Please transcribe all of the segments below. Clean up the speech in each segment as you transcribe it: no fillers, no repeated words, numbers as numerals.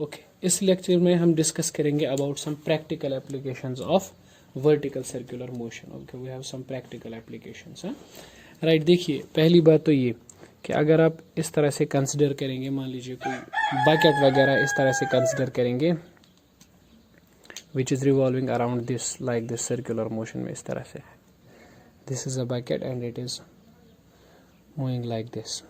Okay, इस lecture में हम डिस्कस करेंगे about some practical applications of vertical circular motion. Okay, we have some practical applications. Right, देखिए पहली बात तो ये कि अगर आप इस तरह से कंसिडर करेंगे, मान लीजिए कोई बकेट वगैरह इस तरह से कंसिडर करेंगे which is revolving around this like this circular motion में, इस तरह से this is a bucket and it is moving like this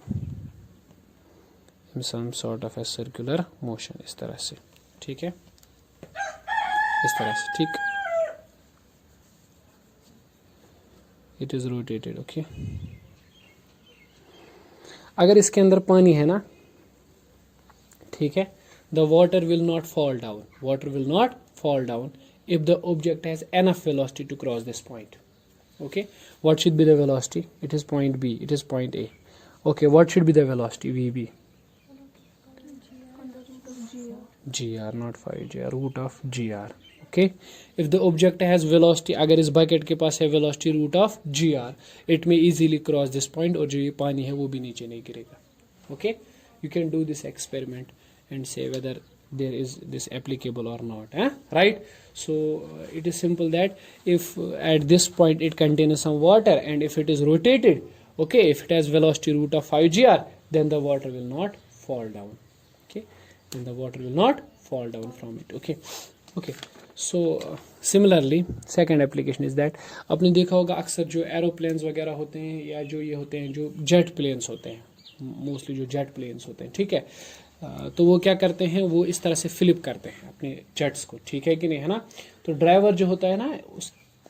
in some sort of a circular motion, इस तरह से, ठीक है, इस तरह से, ठीक, it is rotated। ओके, अगर इसके अंदर पानी है ना, ठीक है, the water will not fall down, water will not fall down if the object has enough velocity to cross this point। okay, what should be the velocity? It is point B, it is point A। okay, what should be the velocity? VB, GR, not 5GR, root of GR। okay, if the object has velocity, अगर इस bucket के पास है velocity root of GR, it may easily cross this point, और जो ये पानी है वो भी नीचे नहीं गिरेगा। okay, you can do this experiment and say whether there is this applicable or not, right? So it is simple that if at this point it contains some water and if it is rotated, okay, if it has velocity root of 5GR, then the water will not fall down। then the water will not fall down from it। okay, so similarly second application is that आपने देखा होगा अक्सर जो aeroplanes वगैरह होते हैं या जो ये होते हैं जो जेट प्लेन्स होते हैं, मोस्टली जो जेट प्लेन्स होते हैं, ठीक है, तो वो क्या करते हैं, वो इस तरह से फ्लिप करते हैं अपने जेट्स को, ठीक है कि नहीं, है ना। तो ड्राइवर जो होता है ना,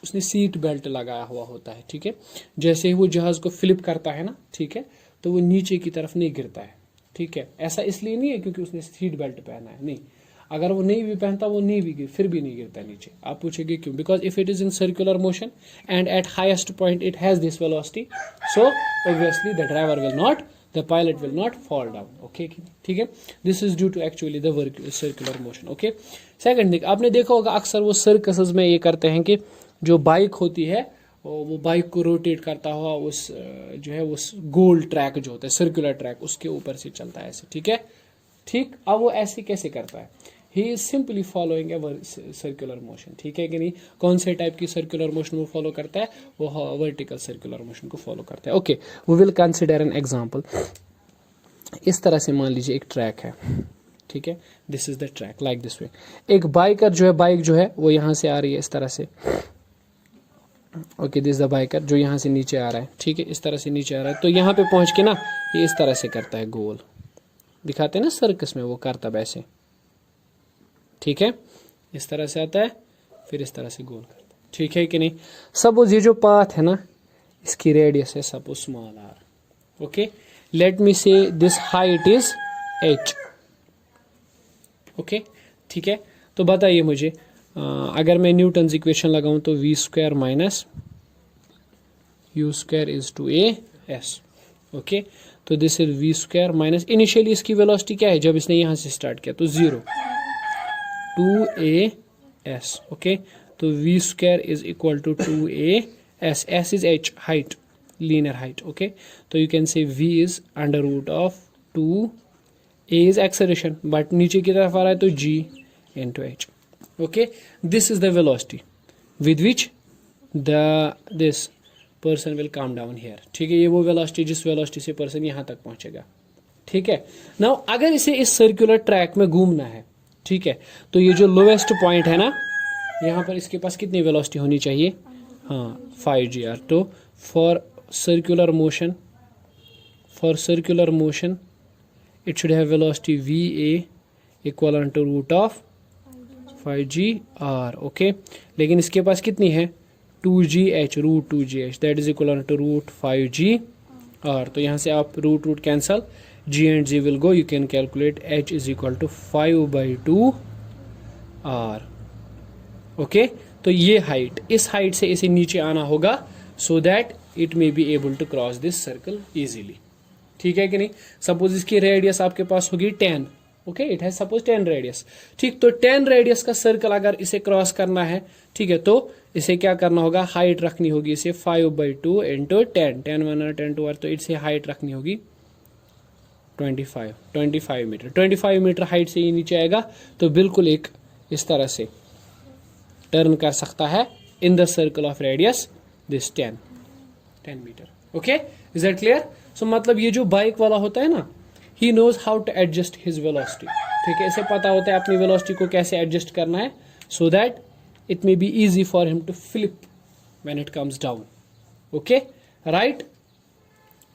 उसने सीट बेल्ट लगाया हुआ होता है, ठीक है, जैसे ही वो जहाज़ को फ्लिप करता है ना, ठीक है, तो वो नीचे की तरफ नहीं गिरता है, ठीक है। ऐसा इसलिए नहीं है क्योंकि उसने सीट बेल्ट पहना है, नहीं, अगर वो नहीं भी पहनता वो नहीं भी फिर भी नहीं गिरता नीचे। आप पूछेंगे क्यों? Because if it is in circular motion and at highest point it has this velocity, so obviously the driver will not, the pilot will not fall down. Okay, ठीक है, this is due to actually the circular motion. Okay, second thing, आपने देखा होगा अक्सर वो circuses में ये करते हैं कि जो बाइक होती है वो बाइक को रोटेट करता हुआ उस जो है उस गोल ट्रैक जो होता है, सर्कुलर ट्रैक, उसके ऊपर से चलता है ऐसे, ठीक है, ठीक। अब वो ऐसे कैसे करता है? He is simply following a circular motion, ठीक है कि नहीं। कौन से टाइप की सर्कुलर मोशन वो फॉलो करता है? वो वर्टिकल सर्कुलर मोशन को फॉलो करता है। Okay, we will consider an example. इस तरह से मान लीजिए एक ट्रैक है, ठीक है, this is the track like this way. एक बाइकर जो है, बाइक जो है वो यहाँ से आ रही है इस तरह से। ओके, दिस द बाइकर जो यहाँ से नीचे आ रहा है, ठीक है, इस तरह से नीचे आ रहा है, तो यहाँ पे पहुँच के ना ये इस तरह से करता है, गोल दिखाते हैं ना सर्कस में, वो करता है ऐसे, ठीक है, इस तरह से आता है, फिर इस तरह से गोल करता है, ठीक है कि नहीं। सपोज ये जो पाथ है ना, इसकी रेडियस है suppose small r। Okay, let me say this height is h। Okay, ठीक है, तो बताइए मुझे, अगर मैं न्यूटन्स इक्वेशन लगाऊं तो v square minus u square is two a s। Okay, तो this is v square minus, initially इसकी वेलोसिटी क्या है जब इसने यहां से स्टार्ट किया, तो 0 2a s। ओके, तो v square is equal to 2a s, s is h, height, linear height. Okay, तो you can say v is under root of 2a is acceleration, but नीचे की तरफ आ रहा है तो g into h। okay, this is the velocity with which this person will come down here, ठीक है, ये वो velocity जिस velocity से person यहाँ तक पहुंचेगा, ठीक है। now अगर इसे इस सर्कुलर ट्रैक में घूमना है, ठीक है, तो ये जो लोवेस्ट पॉइंट है ना, यहाँ पर इसके पास कितनी वेलोसिटी होनी चाहिए? हाँ, 5GR। तो for circular motion it should have velocity VA equal to root of 5GR। Okay, लेकिन इसके पास कितनी है? 2GH, root 2GH, that is equal to root 5GR। तो यहाँ से आप root cancel, G and G will go, you can calculate H is equal to 5/2R। Okay, तो ये हाइट, इस हाइट से इसे नीचे आना होगा so that it may be able to cross this circle easily, ठीक है कि नहीं। सपोज इसकी रेडियस आपके पास होगी 10, okay, it has suppose 10 radius, ठीक, तो 10 रेडियस का सर्कल अगर इसे क्रॉस करना है, ठीक है, तो इसे क्या करना होगा? हाइट रखनी होगी इसे 5/2 इंटू 10, 10 1 10 2, तो इसे हाइट रखनी होगी 25 मीटर, 25 मीटर हाइट से ये नीचे आएगा तो बिल्कुल एक इस तरह से टर्न कर सकता है in the circle of radius this 10 metre. Okay, is that clear? So मतलब ये जो बाइक वाला होता है ना, he knows how to adjust his velocity. ठीक है, इसे पता होता है अपनी वेलोसिटी को कैसे एडजस्ट करना है, so that it may be easy for him to flip when it comes down. Okay, right.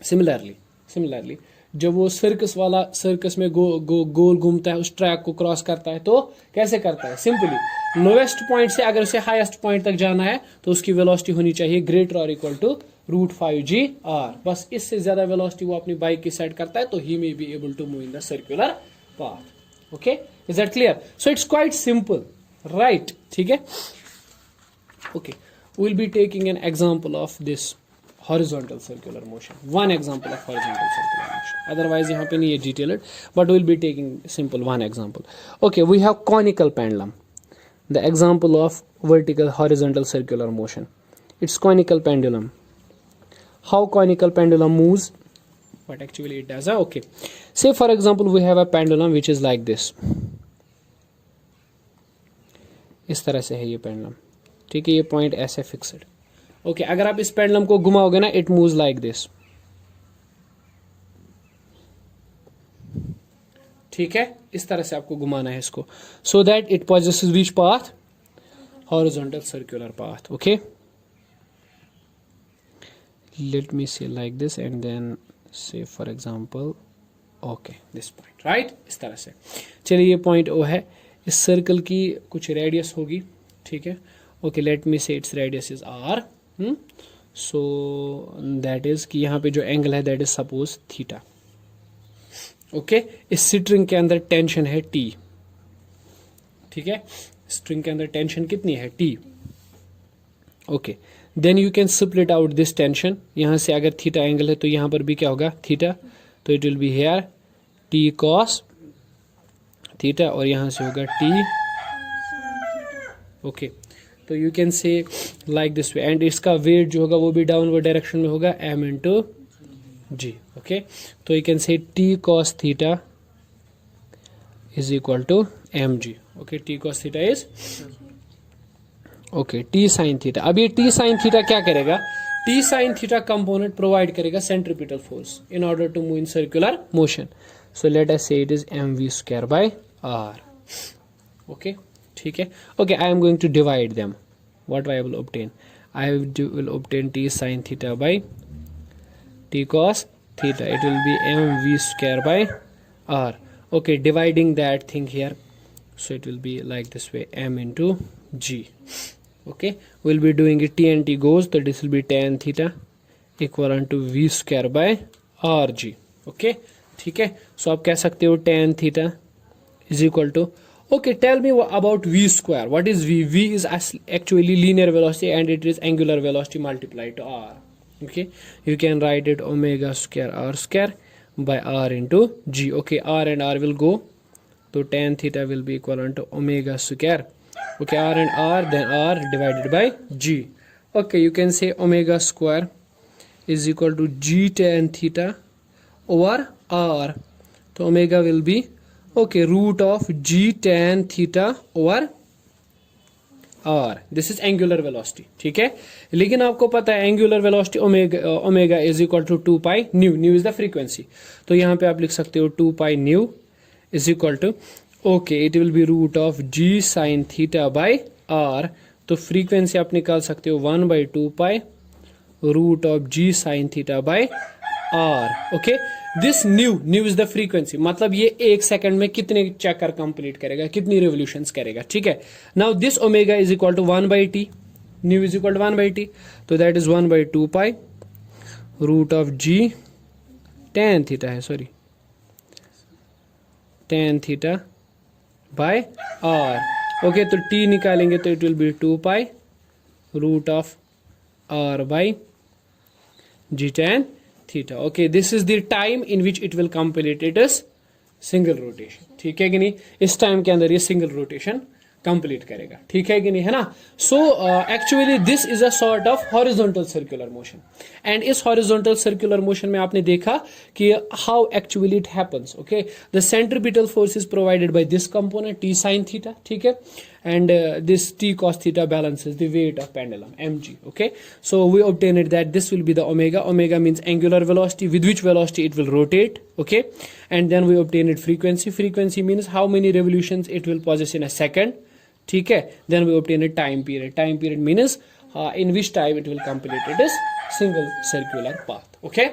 Similarly जब वो सर्कस में गोल घूमता है, उस ट्रैक को क्रॉस करता है, तो कैसे करता है? सिंपली लोवेस्ट पॉइंट से अगर उसे हाईएस्ट पॉइंट तक जाना है तो उसकी वेलोसिटी होनी चाहिए ग्रेटर और इक्वल टू √5g(r). बस इससे ज्यादा वेलोसिटी वो अपनी बाइक की सेट करता है तो he may be able to move in the circular path. Okay, is that clear? So it's quite simple, right? ठीक है. Okay, we'll be taking an example of this horizontal circular motion, one example of horizontal circular motion. Otherwise यहाँ पे नहीं है detailed, but we'll be taking simple one example. Okay, we have conical pendulum, the example of vertical horizontal circular motion. It's conical pendulum. How conical pendulum moves? What actually it does? Okay, say for example we have a pendulum which is like this. इस तरह से है ये pendulum. ठीक है, ये point ऐसे fixed. Okay, अगर आप इस पेंडुलम को घुमाओगे ना, इट मूव्स लाइक दिस. ठीक है, इस तरह से आपको घुमाना है इसको, सो that it possesses which path? Horizontal circular path. Okay, let me से लाइक दिस एंड देन से for example okay this point, right? इस तरह से. चलिए, ये पॉइंट ओ है, इस सर्कल की कुछ रेडियस होगी. ठीक है. Okay, let me say its radius is r. So that is कि यहाँ पे जो एंगल है that is suppose theta. Okay, इस स्ट्रिंग के अंदर टेंशन है T. ठीक है, स्ट्रिंग के अंदर टेंशन कितनी है? T. Okay, then you can split out this tension. यहाँ से अगर थीटा एंगल है तो यहाँ पर भी क्या होगा? थीटा. तो it will be here T cos theta और यहाँ से होगा T. ओके, तो यू कैन से लाइक दिस वे, एंड इसका वेट जो होगा वो भी डाउनवर्ड डायरेक्शन में होगा m into g. ओके, तो you can say t cos theta is equal to mg. Okay, t cos theta is okay t sin theta. अब ये t sin थीटा क्या करेगा? t sin theta component provide करेगा centripetal force in order to move in circular motion. So let us say it is mv²/r. Okay, ठीक है. Okay, I am going to divide them. What I will obtain? I will obtain t sin theta by t cos theta. It will be mv²/r. Okay, dividing that thing here, so it will be like this way, m into g. Okay, we'll be doing it, t and t goes, so this will be tan theta equivalent to v²/rg. Okay, ठीक है. So आप कह सकते हो tan theta is equal to, okay, tell me about v square. What is v? V is actually linear velocity and it is angular velocity multiplied to r. Okay, you can write it ω²r² by r into g. Okay, r and r will go, so tan theta will be equivalent to ω². Okay, r and r, then r divided by g. Okay, you can say ω² is equal to g tan theta over r. So omega will be okay root of g tan theta over r. This is angular velocity. ठीक है, लेकिन आपको पता है angular velocity omega is equal to 2 pi nu. Nu is the frequency. तो यहाँ पे आप लिख सकते हो 2 pi nu is equal to, okay, it will be root of g sin theta by r. तो frequency आप निकाल सकते हो 1/2 pi root of g sin theta by r. Okay, this nu is the frequency. मतलब ये 1 second में कितने चक्कर कंप्लीट करेगा, कितनी रिवोल्यूशंस करेगा. ठीक है. Now this omega is equal to 1/t. nu is equal to 1/t. तो that is 1/2 pi root of g tan theta है, sorry, tan theta by r. Okay, तो t निकालेंगे तो it will be 2 pi root of r by g tan theta. ओके, this is the time in which it will complete it is single rotation. ठीक है कि नहीं? इस time के अंदर ये सिंगल रोटेशन कंप्लीट करेगा, ठीक है कि नहीं, है ना। So actually this is a sort of horizontal circular motion, and इस हॉरिजॉन्टल सर्कुलर मोशन में आपने देखा कि how actually it happens. Okay, the centripetal force is provided by this component T sine theta, ठीक है, and this t cos theta balances the weight of pendulum mg. Okay, so we obtained that this will be the omega. Omega means angular velocity, with which velocity it will rotate. Okay, and then we obtained frequency. Frequency means how many revolutions it will possess in a second. ठीक है, then we obtained time period. Time period means in which time it will complete it is single circular path. Okay.